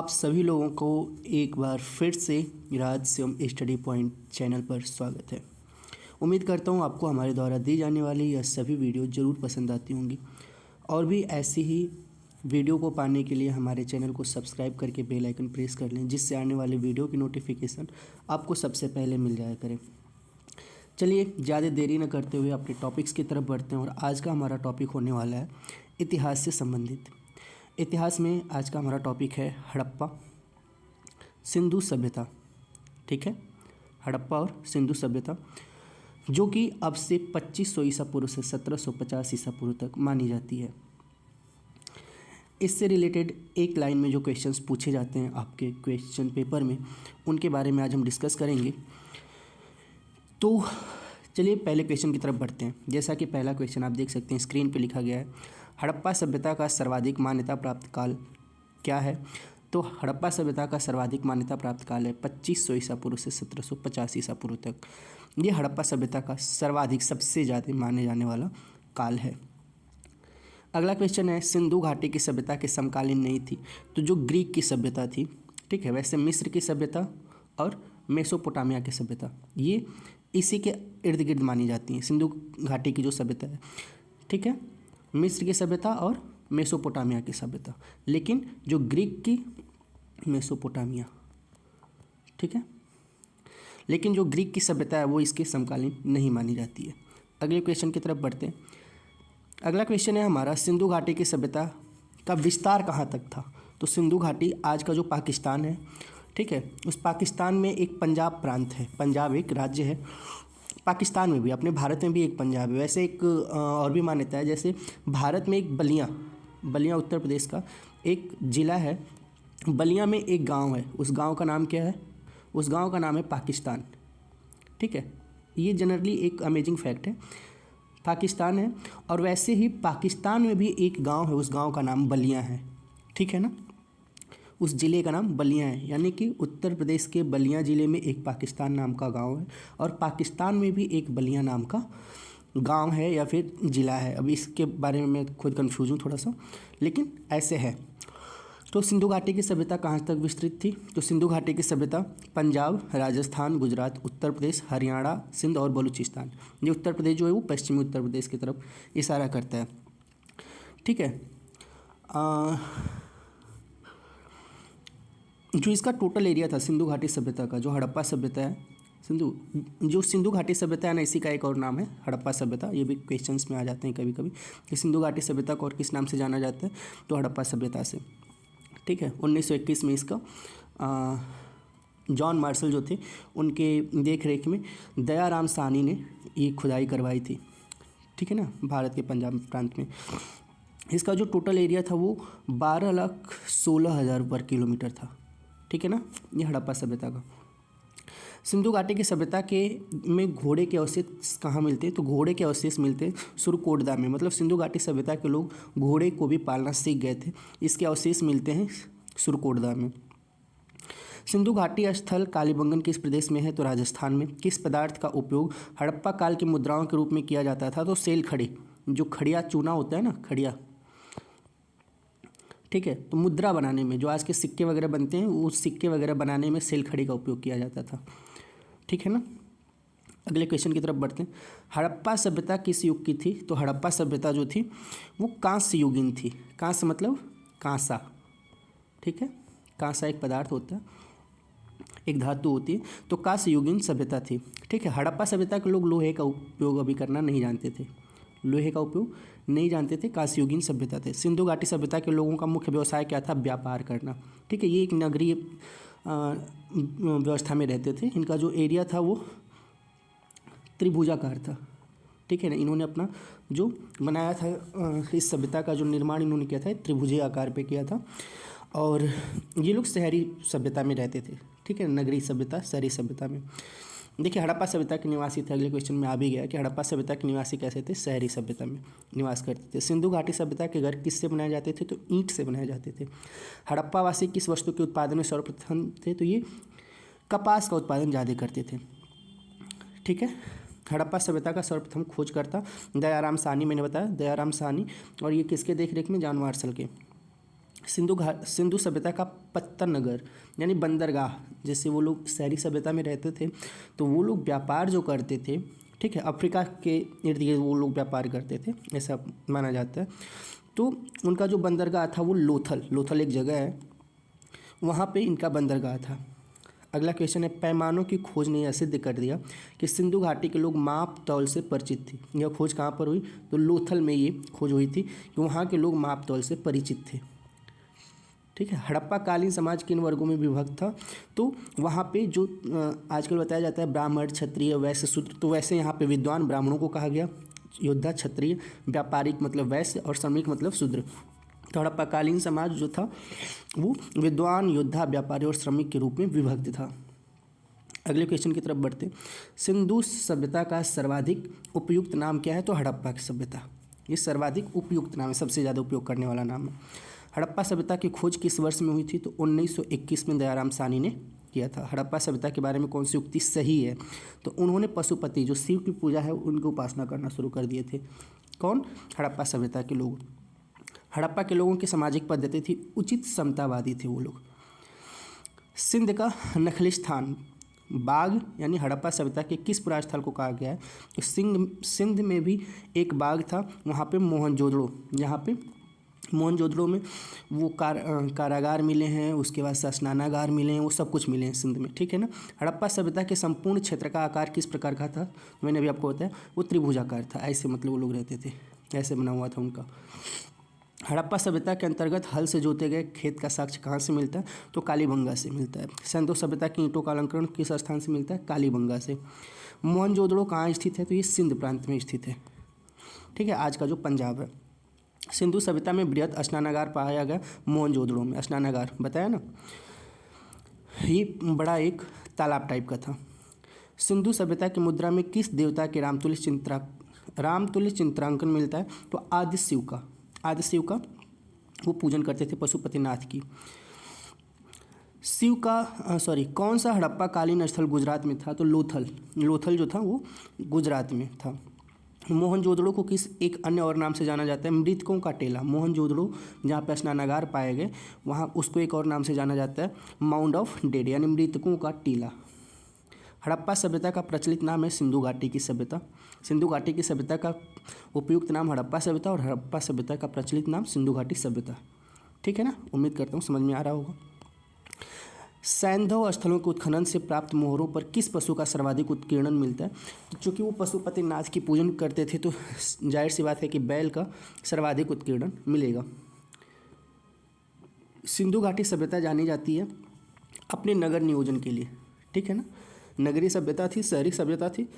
आप सभी लोगों को एक बार फिर से रहस्यम स्टडी पॉइंट चैनल पर स्वागत है। उम्मीद करता हूँ आपको हमारे द्वारा दी जाने वाली यह सभी वीडियो ज़रूर पसंद आती होंगी और भी ऐसी ही वीडियो को पाने के लिए हमारे चैनल को सब्सक्राइब करके बेल आइकन प्रेस कर लें, जिससे आने वाले वीडियो की नोटिफिकेशन आपको सबसे पहले मिल जाया करे। चलिए ज़्यादा देरी न करते हुए अपने टॉपिक्स की तरफ बढ़ते हैं और आज का हमारा टॉपिक होने वाला है इतिहास से संबंधित। इतिहास में आज का हमारा टॉपिक है हड़प्पा सिंधु सभ्यता। ठीक है, हड़प्पा और सिंधु सभ्यता, जो कि अब से 2500 ईसा पूर्व से 1750 ईसा पूर्व तक मानी जाती है। इससे रिलेटेड एक लाइन में जो क्वेश्चंस पूछे जाते हैं आपके क्वेश्चन पेपर में, उनके बारे में आज हम डिस्कस करेंगे। तो चलिए पहले क्वेश्चन की तरफ बढ़ते हैं। जैसा कि पहला क्वेश्चन आप देख सकते हैं स्क्रीन पे लिखा गया है, हड़प्पा सभ्यता का सर्वाधिक मान्यता प्राप्त काल क्या है? तो हड़प्पा सभ्यता का सर्वाधिक मान्यता प्राप्त काल है 2500 ईसा पूर्व से 1750 ईसा पूर्व तक। ये हड़प्पा सभ्यता का सर्वाधिक सबसे ज़्यादा माने जाने वाला काल है। अगला क्वेश्चन है, सिंधु घाटी की सभ्यता के समकालीन नहीं थी, तो जो ग्रीक की सभ्यता थी, ठीक है, वैसे मिस्र की सभ्यता और मेसोपोटामिया की सभ्यता ये इसी के इर्द गिर्द मानी जाती हैं। सिंधु घाटी की जो सभ्यता है, ठीक है, मिस्र की सभ्यता और मेसोपोटामिया की सभ्यता, लेकिन जो ग्रीक की मेसोपोटामिया, ठीक है, लेकिन जो ग्रीक की सभ्यता है वो इसके समकालीन नहीं मानी जाती है। अगले क्वेश्चन की तरफ बढ़ते हैं। अगला क्वेश्चन है हमारा, सिंधु घाटी की सभ्यता का विस्तार कहाँ तक था? तो सिंधु घाटी आज का जो पाकिस्तान है, ठीक है, उस पाकिस्तान में एक पंजाब प्रांत है, पंजाब एक राज्य है। पाकिस्तान में भी, अपने भारत में भी एक पंजाब है। वैसे एक और भी मान्यता है, जैसे भारत में एक बलिया उत्तर प्रदेश का एक ज़िला है। बलिया में एक गांव है, उस गांव का नाम क्या है? उस गांव का नाम है पाकिस्तान। ठीक है, ये जनरली एक अमेजिंग फैक्ट है, पाकिस्तान है। और वैसे ही पाकिस्तान में भी एक गांव है, उस गांव का नाम बलिया है। ठीक है ना, उस ज़िले का नाम बलिया है, यानी कि उत्तर प्रदेश के बलिया ज़िले में एक पाकिस्तान नाम का गांव है और पाकिस्तान में भी एक बलिया नाम का गांव है या फिर ज़िला है। अब इसके बारे में मैं खुद कंफ्यूज हूँ थोड़ा सा, लेकिन ऐसे है। तो सिंधु घाटी की सभ्यता कहाँ तक विस्तृत थी? तो सिंधु घाटी की सभ्यता पंजाब, राजस्थान, गुजरात, उत्तर प्रदेश, हरियाणा, सिंध और बलूचिस्तान। ये उत्तर प्रदेश जो है वो पश्चिमी उत्तर प्रदेश की तरफ इशारा करता है। ठीक है, जो इसका टोटल एरिया था सिंधु घाटी सभ्यता का, जो हड़प्पा सभ्यता है, सिंधु घाटी सभ्यता है ना, इसी का एक और नाम है हड़प्पा सभ्यता। ये भी क्वेश्चंस में आ जाते हैं कभी कभी कि सिंधु घाटी सभ्यता को और किस नाम से जाना जाता है? तो हड़प्पा सभ्यता से। ठीक है, 1921 में इसका जॉन मार्शल जो थे उनके देख रेख में दयाराम साहनी ने ये खुदाई करवाई थी। ठीक है ना, भारत के पंजाब प्रांत में। इसका जो टोटल एरिया था वो 12,16,000 वर्ग किलोमीटर था। ठीक है ना, ये हड़प्पा सभ्यता का। सिंधु घाटी की सभ्यता के में घोड़े के अवशेष कहाँ मिलते हैं? तो घोड़े के अवशेष मिलते हैं सुरकोटदा में। मतलब सिंधु घाटी सभ्यता के लोग घोड़े को भी पालना सीख गए थे। इसके अवशेष मिलते हैं सुरकोटदा में। सिंधु घाटी स्थल कालीबंगन किस प्रदेश में है? तो राजस्थान में। किस पदार्थ का उपयोग हड़प्पा काल की मुद्राओं के रूप में किया जाता था? तो सेल खड़ी, जो खड़िया चूना होता है ना, खड़िया। ठीक है, तो मुद्रा बनाने में, जो आज के सिक्के वगैरह बनते हैं, उस सिक्के वगैरह बनाने में सेल खड़ी का उपयोग किया जाता था। ठीक है ना, अगले क्वेश्चन की तरफ बढ़ते हैं। हड़प्पा सभ्यता किस युग की थी? तो हड़प्पा सभ्यता जो थी वो कांस्य युगीन थी। कांस्य मतलब कांसा। ठीक है, कांसा एक पदार्थ होता है, एक धातु होती है, तो कांस्य युगीन सभ्यता थी। ठीक है, हड़प्पा सभ्यता के लोग लोहे का उपयोग अभी करना नहीं जानते थे, लोहे का उपयोग नहीं जानते थे, कांस्ययुगीन सभ्यता थे। सिंधु घाटी सभ्यता के लोगों का मुख्य व्यवसाय क्या था? व्यापार करना। ठीक है, ये एक नगरीय व्यवस्था में रहते थे। इनका जो एरिया था वो त्रिभुजाकार था। ठीक है ना, इन्होंने अपना जो बनाया था, इस सभ्यता का जो निर्माण इन्होंने किया था त्रिभुजीय आकार पे किया था। और ये लोग शहरी सभ्यता में रहते थे। ठीक है, नगरीय सभ्यता, शहरी सभ्यता में। देखिए, हड़प्पा सभ्यता के निवासी थे। अगले क्वेश्चन में आ भी गया कि हड़प्पा सभ्यता के निवासी कैसे थे? शहरी सभ्यता में निवास करते थे। सिंधु घाटी सभ्यता के घर किससे बनाए जाते थे? तो ईंट से बनाए जाते थे। हड़प्पा वासी किस वस्तु के उत्पादन में सर्वप्रथम थे? तो ये कपास का उत्पादन ज़्यादा करते थे। ठीक है, हड़प्पा सभ्यता का सर्वप्रथम खोजकर्ता दयाराम साहनी, मैंने बताया दयाराम साहनी, और ये किसके देख रेख में? जॉन मार्शल के। सिंधु सभ्यता का पत्तन नगर यानी बंदरगाह, जैसे वो लोग शहरी सभ्यता में रहते थे तो वो लोग व्यापार जो करते थे, ठीक है, अफ्रीका के इर्द गिर्द वो लोग व्यापार करते थे ऐसा माना जाता है। तो उनका जो बंदरगाह था वो लोथल एक जगह है, वहाँ पे इनका बंदरगाह था। अगला क्वेश्चन है, पैमानों की खोज ने यह सिद्ध कर दिया कि सिंधु घाटी के लोग माप तौल से परिचित थे। यह खोज कहाँ पर हुई? तो लोथल में ये खोज हुई थी कि वहाँ के लोग माप तौल से परिचित थे। ठीक है। हड़प्पा कालीन समाज किन वर्गों में विभक्त था? तो वहाँ पे जो आजकल बताया जाता है ब्राह्मण, क्षत्रिय, वैश्य, शूद्र, तो वैसे यहाँ पे विद्वान ब्राह्मणों को कहा गया, योद्धा क्षत्रिय, व्यापारिक मतलब वैश्य और श्रमिक मतलब शूद्र। तो हड़प्पा कालीन समाज जो था वो विद्वान, योद्धा, व्यापारी और श्रमिक के रूप में विभक्त था। अगले क्वेश्चन की तरफ बढ़ते। सिंधु सभ्यता का सर्वाधिक उपयुक्त नाम क्या है? तो हड़प्पा की सभ्यता, ये सर्वाधिक उपयुक्त नाम है, सबसे ज़्यादा उपयोग करने वाला नाम है। हड़प्पा सभ्यता की खोज किस वर्ष में हुई थी? तो 1921 में दयाराम साहनी ने किया था। हड़प्पा सभ्यता के बारे में कौन सी उक्ति सही है? तो उन्होंने पशुपति जो शिव की पूजा है उनकी उपासना करना शुरू कर दिए थे। कौन? हड़प्पा सभ्यता के लोग। हड़प्पा के लोगों की सामाजिक पद्धति थी उचित समतावादी थे वो लोग। सिंध का नखलिस्तान बाग यानी हड़प्पा सभ्यता के किस पुराण स्थल को कहा गया है? तो सिंध में भी एक बाग था, वहाँ पे मोहनजोदड़ो, जहाँ पे मोहनजोदड़ो में वो कारागार मिले हैं, उसके बाद स्नानागार मिले हैं, वो सब कुछ मिले हैं सिंध में। ठीक है ना। हड़प्पा सभ्यता के संपूर्ण क्षेत्र का आकार किस प्रकार का था? मैंने अभी आपको बताया वो त्रिभुजाकार था, ऐसे मतलब वो लोग रहते थे, ऐसे बना हुआ था उनका। हड़प्पा सभ्यता के अंतर्गत हल से जोते गए खेत का साक्ष्य कहाँ से मिलता है? तो कालीबंगा से मिलता है। सिंधु सभ्यता की ईंटों का अलंकरण किस स्थान से मिलता है? कालीबंगा से। मोहनजोदड़ो कहाँ स्थित है? तो ये सिंध प्रांत में स्थित है। ठीक है, आज का जो पंजाब है। सिंधु सभ्यता में बृहत स्नानागार पाया गया मोहनजोदड़ो में, स्नानागार बताया ना, ये बड़ा एक तालाब टाइप का था। सिंधु सभ्यता की मुद्रा में किस देवता के रामतुल्य चित्रांकन मिलता है? तो आदि शिव का वो पूजन करते थे, पशुपतिनाथ की। कौन सा हड़प्पा कालीन स्थल गुजरात में था? तो लोथल जो था वो गुजरात में था। मोहनजोदड़ो को किस एक अन्य और नाम से जाना जाता है? मृतकों का टेला। मोहनजोदड़ो जहाँ पे स्नानागार पाए गए वहाँ उसको एक और नाम से जाना जाता है माउंड ऑफ डेड यानी मृतकों का टीला। हड़प्पा सभ्यता का प्रचलित नाम है सिंधु घाटी की सभ्यता। सिंधु घाटी की सभ्यता का उपयुक्त नाम हड़प्पा सभ्यता और हड़प्पा सभ्यता का प्रचलित नाम सिंधु घाटी सभ्यता। ठीक है ना, उम्मीद करता हूँ समझ में आ रहा होगा। सैंधव स्थलों के उत्खनन से प्राप्त मोहरों पर किस पशु का सर्वाधिक उत्कीर्णन मिलता है? चूँकि वो पशुपतिनाथ की पूजन करते थे तो जाहिर सी बात है कि बैल का सर्वाधिक उत्कीर्णन मिलेगा। सिंधु घाटी सभ्यता जानी जाती है अपने नगर नियोजन के लिए। ठीक है ना, नगरीय सभ्यता थी, शहरी सभ्यता थी,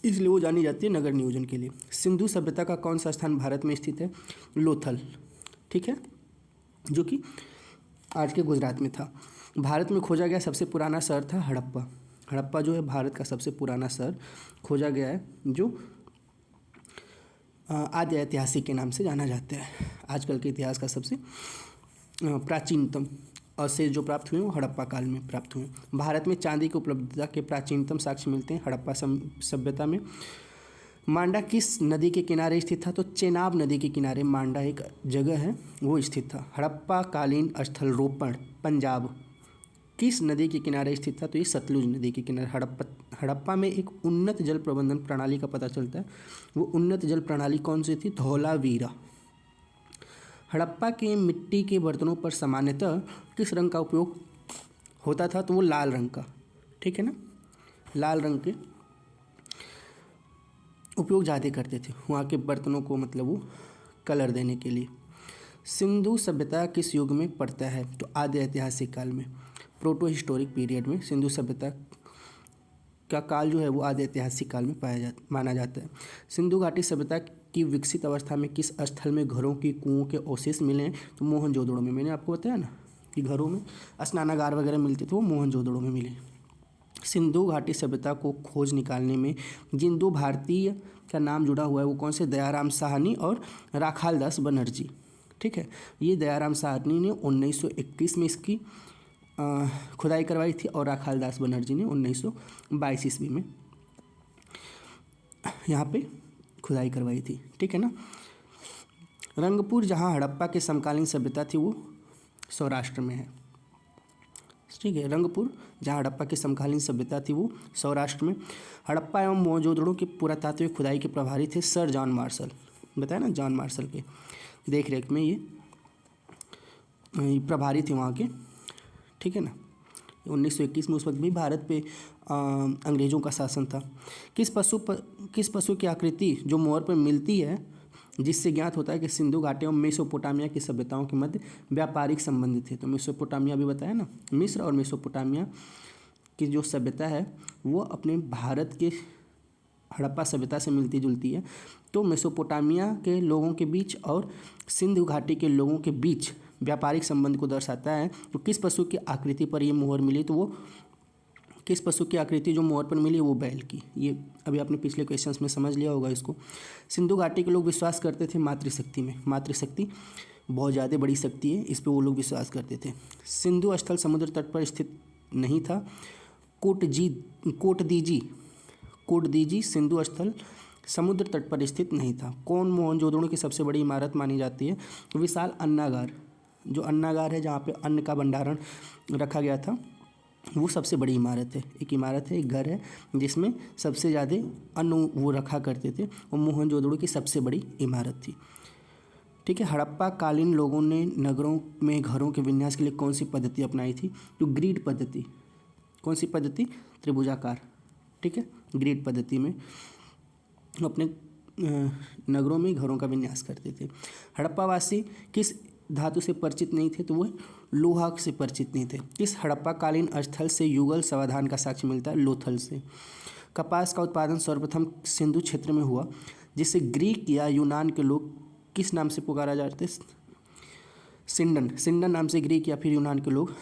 इसलिए वो जानी जाती है नगर नियोजन के लिए। सिंधु सभ्यता का कौन सा स्थान भारत में स्थित है? लोथल। ठीक है, जो कि आज के गुजरात में था। भारत में खोजा गया सबसे पुराना शहर था हड़प्पा। हड़प्पा जो है भारत का सबसे पुराना शहर खोजा गया है, जो आद्य ऐतिहासिक के नाम से जाना जाता है। आजकल के इतिहास का सबसे प्राचीनतम अवशेष जो प्राप्त हुए वो हड़प्पा काल में प्राप्त हुए। भारत में चांदी की उपलब्धता के प्राचीनतम साक्ष्य मिलते हैं हड़प्पा सभ्यता में। मांडा किस नदी के किनारे स्थित था? तो चेनाब नदी के किनारे मांडा एक जगह है वो स्थित था। हड़प्पा कालीन स्थल रोपण पंजाब किस नदी के किनारे स्थित था? तो ये सतलुज नदी के किनारे। हड़प्पा में एक उन्नत जल प्रबंधन प्रणाली का पता चलता है। वो उन्नत जल प्रणाली कौन सी थी? धौलावीरा। हड़प्पा के मिट्टी के बर्तनों पर सामान्यतः किस रंग का उपयोग होता था? तो वो लाल रंग का। ठीक है ना, लाल रंग के उपयोग ज़्यादा करते थे वहाँ के बर्तनों को, मतलब वो कलर देने के लिए। सिंधु सभ्यता किस युग में पड़ता है? तो आद्य ऐतिहासिक काल में, प्रोटो हिस्टोरिक पीरियड में सिंधु सभ्यता का काल जो है वो आद्य ऐतिहासिक काल में माना जाता है। सिंधु घाटी सभ्यता की विकसित अवस्था में किस स्थल में घरों की कुओं के अवशेष मिले हैं? तो मोहनजोदड़ो में। मैंने आपको बताया ना कि घरों में स्नानागार वगैरह मिलते थे, वो मोहनजोदड़ो में मिले। सिंधु घाटी सभ्यता को खोज निकालने में जिन दो भारतीय का नाम जुड़ा हुआ है वो कौन से? दयाराम साहनी और राखालदास बनर्जी। ठीक है, ये दयाराम साहनी ने 1921 में इसकी खुदाई करवाई थी और राखालदास बनर्जी ने 1922 ईस्वी में यहाँ पे खुदाई करवाई थी। ठीक है ना। रंगपुर जहाँ हड़प्पा के समकालीन सभ्यता थी वो सौराष्ट्र में है। ठीक है, रंगपुर जहाँ हड़प्पा की समकालीन सभ्यता थी वो सौराष्ट्र में। हड़प्पा एवं मोहनजोदड़ो के पुरातात्विक खुदाई के प्रभारी थे सर जॉन मार्शल, बताया ना, जॉन मार्शल के देख रेख में ये प्रभारी थे वहाँ के। ठीक है ना, 1921 में उस वक्त भी भारत पे अंग्रेज़ों का शासन था। किस पशु की आकृति जो मोहर पर मिलती है जिससे ज्ञात होता है कि सिंधु घाटी और मेसोपोटामिया की सभ्यताओं के मध्य व्यापारिक संबंध थे। तो मेसोपोटामिया भी बताया ना, मिस्र और मेसोपोटामिया की जो सभ्यता है वो अपने भारत के हड़प्पा सभ्यता से मिलती जुलती है। तो मेसोपोटामिया के लोगों के बीच और सिंधु घाटी के लोगों के बीच व्यापारिक संबंध को दर्शाता है। तो किस पशु की आकृति पर ये मोहर मिली, तो वो किस पशु की आकृति जो मोहर पर मिली वो बैल की। ये अभी आपने पिछले क्वेश्चंस में समझ लिया होगा इसको। सिंधु घाटी के लोग विश्वास करते थे मातृशक्ति में। मातृशक्ति बहुत ज़्यादा बड़ी शक्ति है, इस पर वो लोग विश्वास करते थे। सिंधु स्थल समुद्र तट पर स्थित नहीं था। कोटदीजी सिंधु स्थल समुद्र तट पर स्थित नहीं था। कौन मोहनजोदड़ो की सबसे बड़ी इमारत मानी जाती है, तो विशाल अन्नागार, जो अन्नागार है जहाँ पे अन्न का भंडारण रखा गया था, वो सबसे बड़ी इमारत है। एक इमारत है, एक घर है जिसमें सबसे ज़्यादा अन्न वो रखा करते थे, और मोहनजोदड़ो की सबसे बड़ी इमारत थी। ठीक है, हड़प्पा कालीन लोगों ने नगरों में घरों के विन्यास के लिए कौन सी पद्धति अपनाई थी, तो ग्रिड पद्धति। कौन सी पद्धति, त्रिभुजाकार। ठीक है, ग्रिड पद्धति में अपने नगरों में घरों का विन्यास करते थे। हड़प्पावासी किस धातु से परिचित नहीं थे, तो वो लोहा से परिचित नहीं थे। किस हड़प्पा कालीन स्थल से युगल समाधान का साक्ष्य मिलता है, लोथल से। कपास का उत्पादन सर्वप्रथम सिंधु क्षेत्र में हुआ, जिसे ग्रीक या यूनान के लोग किस नाम से पुकारा जाते, सिंडन नाम से ग्रीक या फिर यूनान के लोग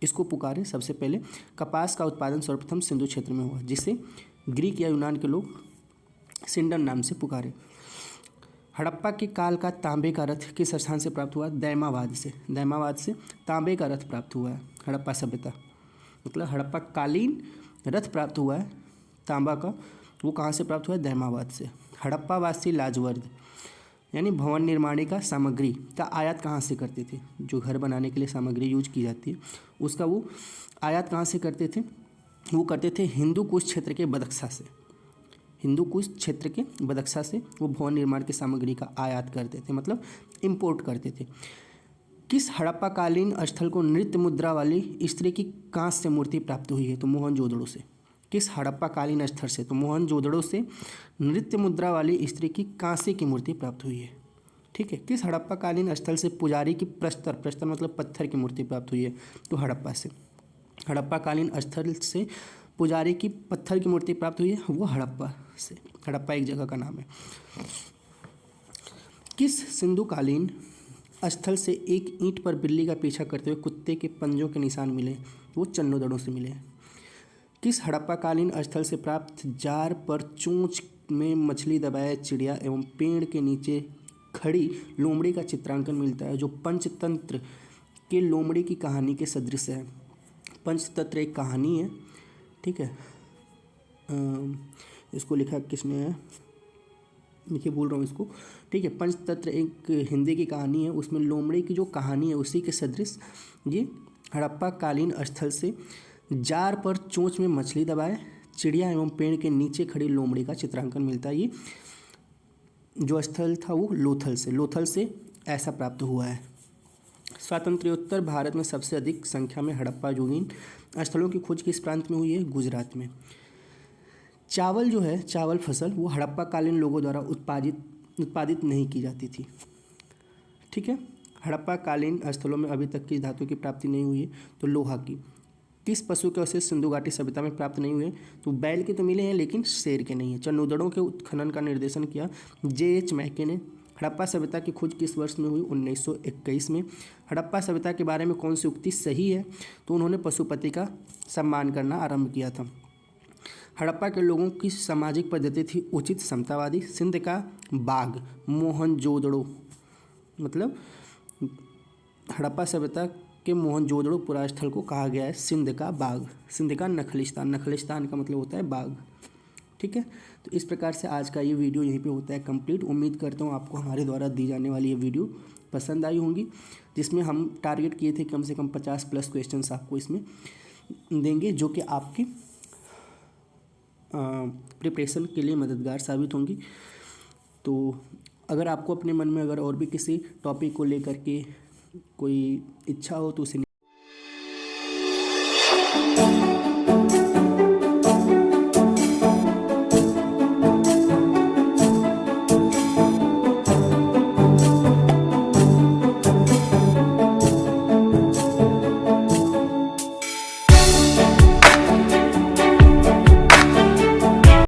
इसको पुकारे। सबसे पहले कपास का उत्पादन सर्वप्रथम सिंधु क्षेत्र में हुआ, जिसे ग्रीक या यूनान के लोग सिंडन नाम से पुकारे। हड़प्पा के काल का तांबे का रथ किस स्थान से प्राप्त हुआ, दैमाबाद से तांबे का रथ प्राप्त हुआ है। हड़प्पा सभ्यता मतलब हड़प्पा कालीन रथ प्राप्त हुआ है तांबा का, वो कहाँ से प्राप्त हुआ है, दैमाबाद से। हड़प्पावासी लाजवर्द यानी भवन निर्माण का सामग्री का आयात कहाँ से करते थे, जो घर बनाने के लिए सामग्री यूज की जाती है उसका वो आयात कहाँ से करते थे, वो करते थे हिंदू कुश क्षेत्र के बदख्शा से। हिंदू कुश क्षेत्र के बदख्शा से वो भवन निर्माण की सामग्री का आयात करते थे, मतलब इंपोर्ट करते थे। किस हड़प्पा कालीन स्थल को नृत्य मुद्रा वाली स्त्री की कांस्य से मूर्ति प्राप्त हुई है, तो मोहनजोदड़ो से। किस हड़प्पा कालीन स्थल से, तो मोहनजोदड़ो से नृत्य मुद्रा वाली स्त्री की कांस्य की मूर्ति प्राप्त हुई है। ठीक है, किस हड़प्पा कालीन स्थल से पुजारी की प्रस्तर मतलब पत्थर की मूर्ति प्राप्त हुई है, तो हड़प्पा से। हड़प्पा कालीन स्थल से पुजारी की पत्थर की मूर्ति प्राप्त हुई है, वो हड़प्पा से। हड़प्पा एक जगह का नाम है। किस सिंधु कालीन स्थल से एक ईंट पर बिल्ली का पीछा करते हुए कुत्ते के पंजों के निशान मिले, वो चन्नोदड़ों से मिले। किस हड़प्पा कालीन स्थल से प्राप्त जार पर चोंच में मछली दबाए चिड़िया एवं पेड़ के नीचे खड़ी लोमड़ी का चित्रांकन मिलता है, जो पंचतंत्र के लोमड़ी की कहानी के सदृश है। पंचतंत्र एक कहानी है, ठीक है, इसको लिखा किसने है, देखिए भूल रहा हूँ इसको। ठीक है, पंचतंत्र एक हिंदी की कहानी है, उसमें लोमड़ी की जो कहानी है उसी के सदृश ये हड़प्पा कालीन स्थल से जार पर चोंच में मछली दबाए चिड़िया एवं पेड़ के नीचे खड़ी लोमड़ी का चित्रांकन मिलता है। ये जो स्थल था वो लोथल से ऐसा प्राप्त हुआ है। स्वातंत्र्योत्तर भारत में सबसे अधिक संख्या में हड़प्पा युगीन स्थलों की खोज किस प्रांत में हुई है, गुजरात में। चावल जो है, चावल फसल वो हड़प्पा कालीन लोगों द्वारा उत्पादित नहीं की जाती थी। ठीक है, हड़प्पा कालीन स्थलों में अभी तक किस धातु की प्राप्ति नहीं हुई है, तो लोहा की। किस पशु के अवशेष सिंधु घाटी सभ्यता में प्राप्त नहीं हुए, तो बैल के तो मिले हैं लेकिन शेर के नहीं है। चन्नोदड़ों के उत्खनन का निर्देशन किया J.H. मैके ने। हड़प्पा सभ्यता की खोज किस वर्ष में हुई, 1921 में। हड़प्पा सभ्यता के बारे में कौन सी उक्ति सही है, तो उन्होंने पशुपति का सम्मान करना आरंभ किया था। हड़प्पा के लोगों की सामाजिक पद्धति थी उचित समतावादी। सिंध का बाघ मोहनजोदड़ो मतलब हड़प्पा सभ्यता के मोहनजोदड़ो पुरास्थल को कहा गया है सिंध का बाघ। सिंध का नखलिस्तान का मतलब होता है बाघ। ठीक है। तो इस प्रकार से आज का ये वीडियो यहीं पे होता है कंप्लीट। उम्मीद करता हूँ आपको हमारे द्वारा दी जाने वाली ये वीडियो पसंद आई होंगी, जिसमें हम टारगेट किए थे कम से कम 50+ क्वेश्चंस आपको इसमें देंगे, जो कि आपके प्रिपरेशन के लिए मददगार साबित होंगी। तो अगर आपको अपने मन में अगर और भी किसी टॉपिक को लेकर के कोई इच्छा हो तो उसे